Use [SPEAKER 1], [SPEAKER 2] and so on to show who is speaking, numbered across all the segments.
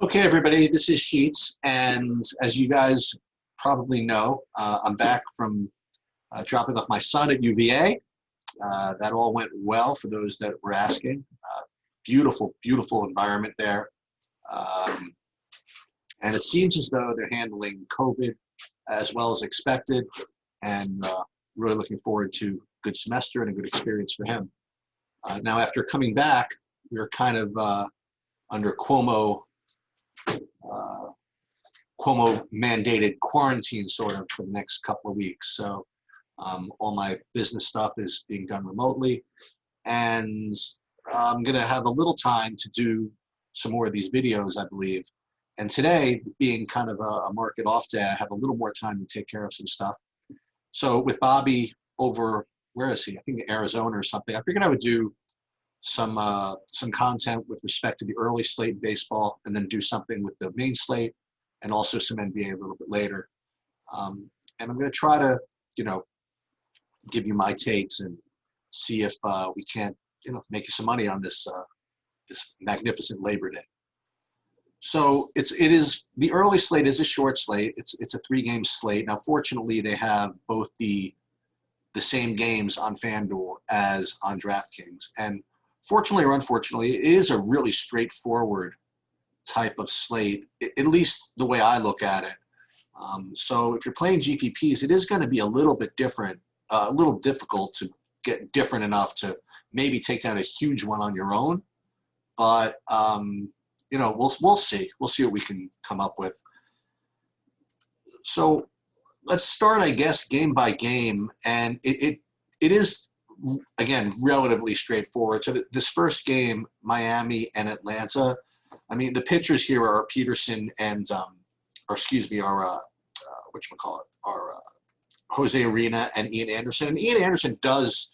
[SPEAKER 1] Okay, everybody, this is Sheets, and as you guys probably know, I'm back from dropping off my son at UVA. That all went well for those that were asking. Beautiful, beautiful environment there. Um, and it seems as though they're handling COVID as well as expected, and really looking forward to a good semester and a good experience for him. Now, after coming back, we were kind of under uh, Cuomo mandated quarantine sort of for the next couple of weeks. So all my business stuff is being done remotely, and I'm going to have a little time to do some more of these videos, I believe. And today, being kind of a market off day, I have a little more time to take care of some stuff. So with Bobby over, where is he? I think Arizona or something. I figured I would do some content with respect to the early slate baseball, and then do something with the main slate, and also some NBA a little bit later. And I'm going to try to, give you my takes and see if we can't, make you some money on this this magnificent Labor Day. So it is the early slate is a short slate. It's a 3-game slate. Now, fortunately, they have both the same games on FanDuel as on DraftKings, and fortunately or unfortunately, it is a really straightforward type of slate, at least the way I look at it. So if you're playing GPPs, it is going to be a little bit different, a little difficult to get different enough to maybe take down a huge one on your own. But we'll see. We'll see what we can come up with. So let's start, I guess, game by game, and it is, again, relatively straightforward. So this first game, Miami and Atlanta. I mean, the pitchers here are Peterson and, Jose Arena and Ian Anderson. And Ian Anderson does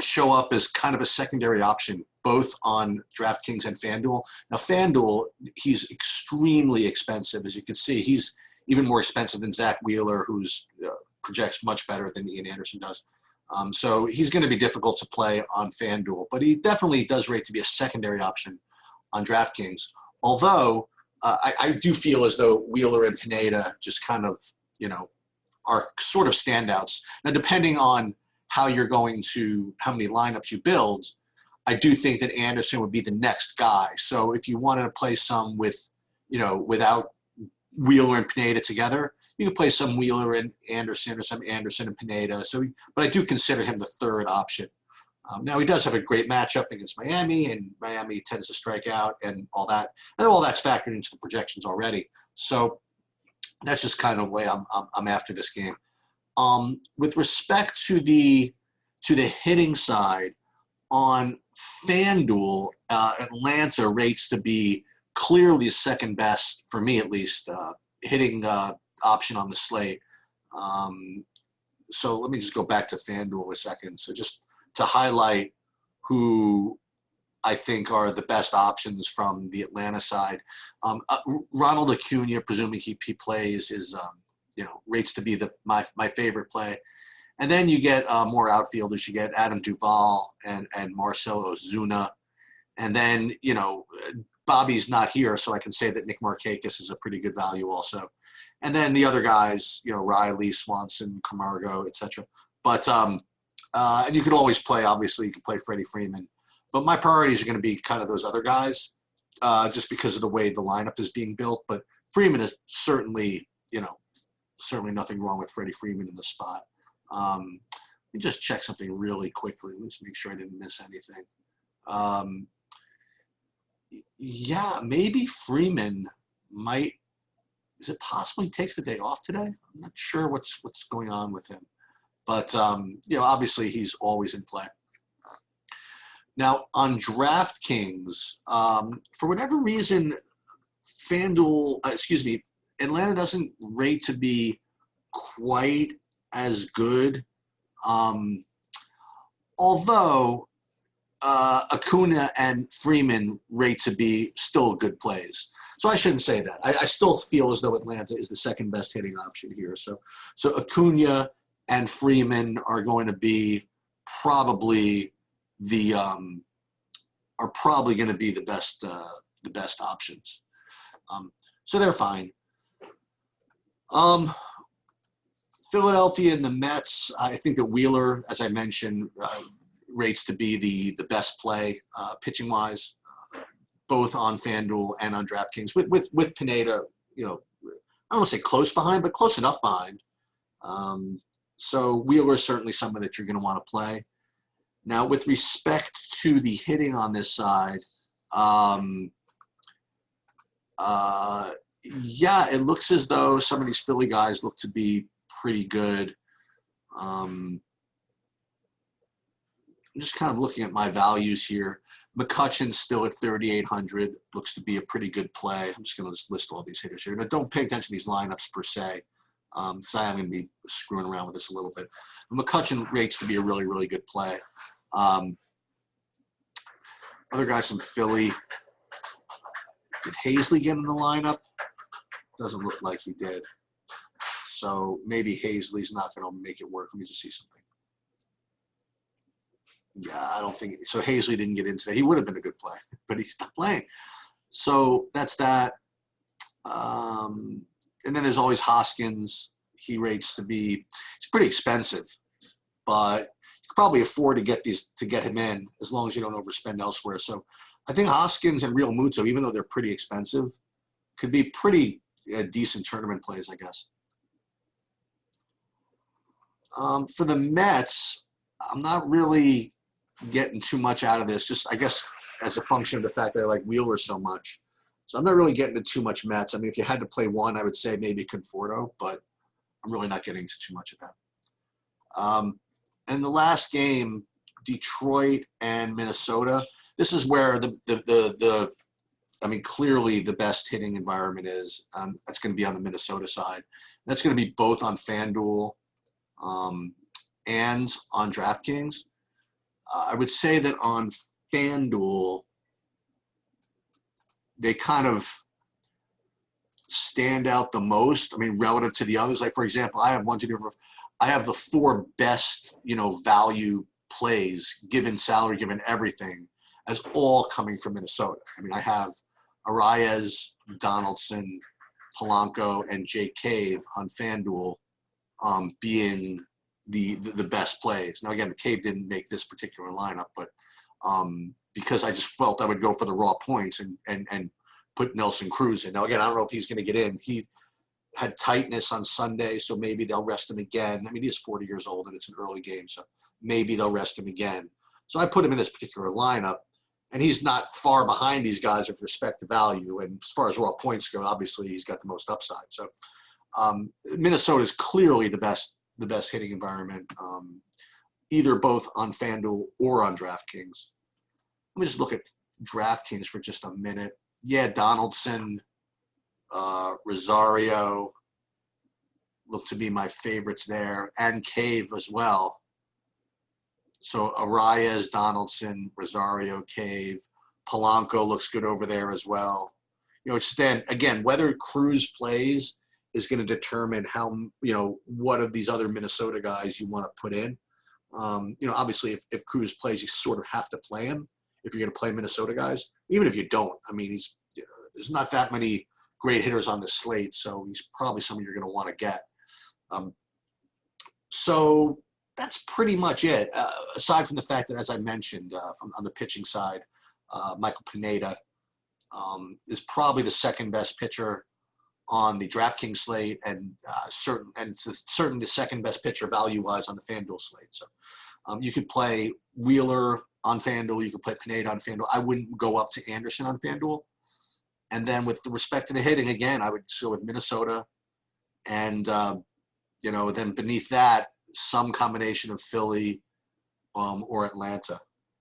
[SPEAKER 1] show up as kind of a secondary option, both on DraftKings and FanDuel. Now, FanDuel, he's extremely expensive. As you can see, he's even more expensive than Zach Wheeler, who's projects much better than Ian Anderson does. So he's going to be difficult to play on FanDuel, but he definitely does rate to be a secondary option on DraftKings. Although I do feel as though Wheeler and Pineda just kind of, are sort of standouts. Now, depending on how many lineups you build, I do think that Anderson would be the next guy. So if you wanted to play some with, without Wheeler and Pineda together, you could play some Wheeler and Anderson, or some Anderson and Pineda. But I do consider him the third option. Now, he does have a great matchup against Miami, and Miami tends to strike out and all that. And all that's factored into the projections already. So that's just kind of the way I'm after this game. With respect to the hitting side, on FanDuel, Atlanta rates to be clearly second best, for me at least, hitting option on the slate. So let me just go back to FanDuel a second. So just to highlight who I think are the best options from the Atlanta side. Ronald Acuna, presumably he plays, is rates to be my favorite play. And then you get more outfielders. You get Adam Duvall and Marcell Ozuna. And then, Bobby's not here, so I can say that Nick Markakis is a pretty good value also. And then the other guys, Riley, Swanson, Camargo, etc. But and you could always play, obviously, you could play Freddie Freeman. But my priorities are going to be kind of those other guys, just because of the way the lineup is being built. But Freeman is certainly, certainly nothing wrong with Freddie Freeman in the spot. Let me just check something really quickly. Let's make sure I didn't miss anything. Yeah, maybe Freeman might. Is it possible he takes the day off today? I'm not sure what's going on with him. But, obviously he's always in play. Now, on DraftKings, for whatever reason, Atlanta doesn't rate to be quite as good. Although Acuna and Freeman rate to be still good plays. So I shouldn't say that. I still feel as though Atlanta is the second best hitting option here. So Acuna and Freeman are going to be probably going to be the best the best options. So they're fine. Philadelphia and the Mets, I think that Wheeler, as I mentioned, rates to be the best play pitching-wise, both on FanDuel and on DraftKings. With Pineda, you know, I don't want to say close behind, but close enough behind. So Wheeler is certainly someone that you're going to want to play. Now, with respect to the hitting on this side, yeah, it looks as though some of these Philly guys look to be pretty good. I'm just kind of looking at my values here. McCutcheon's still at 3,800. Looks to be a pretty good play. I'm just going to just list all these hitters here. Now, don't pay attention to these lineups per se, because I am going to be screwing around with this a little bit. But McCutcheon rates to be a really, really good play. Other guys from Philly. Did Hazley get in the lineup? Doesn't look like he did. So maybe Hazley's not going to make it work. Let me just see something. Yeah, I don't think so. Hazley didn't get into that. He would have been a good play, but he's not playing. So that's that. And then there's always Hoskins. He rates to be, it's pretty expensive, but you could probably afford to get him in as long as you don't overspend elsewhere. So I think Hoskins and Real Muto, even though they're pretty expensive, could be pretty decent tournament plays, I guess. For the Mets, I'm not really getting too much out of this, just I guess as a function of the fact that I like Wheeler so much. So I'm not really getting into too much Mets. I mean, if you had to play one, I would say maybe Conforto, but I'm really not getting into too much of that. And the last game, Detroit and Minnesota. This is where I mean, clearly the best hitting environment is. That's going to be on the Minnesota side. That's going to be both on FanDuel and on DraftKings. I would say that on FanDuel, they kind of stand out the most. I mean, relative to the others. Like, for example, I have the four best, value plays, given salary, given everything, as all coming from Minnesota. I mean, I have Arias, Donaldson, Polanco, and Jake Cave on FanDuel being the best plays. Now, again, the Cave didn't make this particular lineup, but because I just felt I would go for the raw points and put Nelson Cruz in. Now, again, I don't know if he's going to get in. He had tightness on Sunday, so maybe they'll rest him again. I mean, he's 40 years old, and it's an early game, so maybe they'll rest him again. So I put him in this particular lineup, and he's not far behind these guys with respect to value. And as far as raw points go, obviously he's got the most upside. So Minnesota is clearly the best hitting environment, either both on FanDuel or on DraftKings. Let me just look at DraftKings for just a minute. Yeah, Donaldson, Rosario look to be my favorites there, and Cave as well. So Arias, Donaldson, Rosario, Cave, Polanco looks good over there as well. It's then, again, whether Cruz plays is going to determine how, what of these other Minnesota guys you want to put in. Obviously, if Cruz plays, you sort of have to play him if you're going to play Minnesota guys. Even if you don't, I mean, there's not that many great hitters on the slate, so he's probably someone you're going to want to get. So that's pretty much it, aside from the fact that, as I mentioned, on the pitching side, Michael Pineda is probably the second best pitcher on the DraftKings slate, and certainly the second best pitcher value-wise on the FanDuel slate. So you could play Wheeler on FanDuel, you could play Pineda on FanDuel. I wouldn't go up to Anderson on FanDuel. And then with respect to the hitting, again, I would go with Minnesota, and then beneath that, some combination of Philly or Atlanta.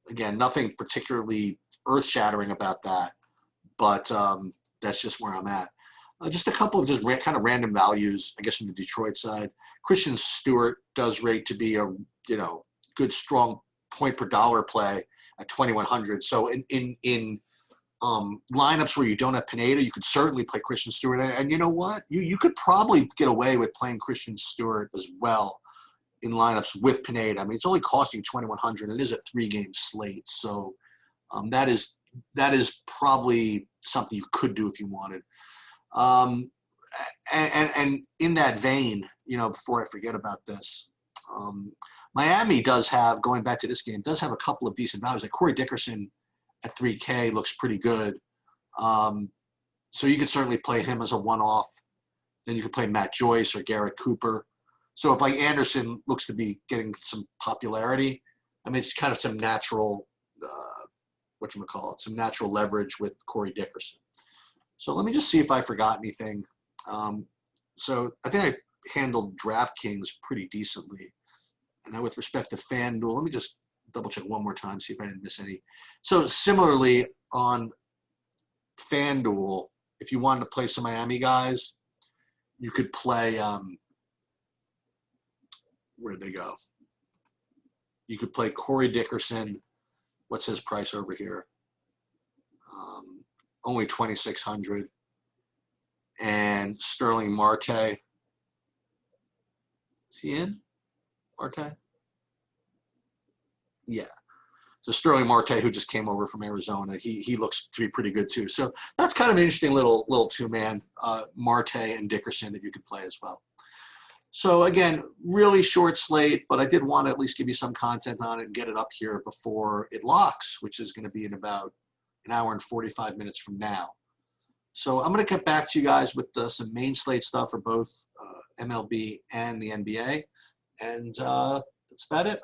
[SPEAKER 1] Again, nothing particularly earth-shattering about that, but that's just where I'm at. Just a couple of just kind of random values, I guess, from the Detroit side. Christian Stewart does rate to be a good, strong point per dollar play at 2,100. So in lineups where you don't have Pineda, you could certainly play Christian Stewart. And you know what? You could probably get away with playing Christian Stewart as well in lineups with Pineda. I mean, it's only costing 2,100. It is a 3-game slate, so that is probably something you could do if you wanted. Um, and in that vein, before I forget about this, Miami does have, going back to this game, does have a couple of decent values. Like Corey Dickerson at 3K looks pretty good. So you could certainly play him as a one-off. Then you could play Matt Joyce or Garrett Cooper. So if like Anderson looks to be getting some popularity, I mean, it's kind of some natural, some natural leverage with Corey Dickerson. So let me just see if I forgot anything. So I think I handled DraftKings pretty decently. And now with respect to FanDuel, let me just double check one more time, see if I didn't miss any. So similarly on FanDuel, if you wanted to play some Miami guys, you could play, where'd they go? You could play Corey Dickerson. What's his price over here? Only 2,600. And Sterling Marte. Is he in? Marte? Yeah. So Sterling Marte, who just came over from Arizona, he looks to be pretty good too. So that's kind of an interesting little two-man, Marte and Dickerson, that you could play as well. So again, really short slate, but I did want to at least give you some content on it and get it up here before it locks, which is going to be in about an hour and 45 minutes from now. So I'm going to get back to you guys with some main slate stuff for both MLB and the NBA. And that's about it.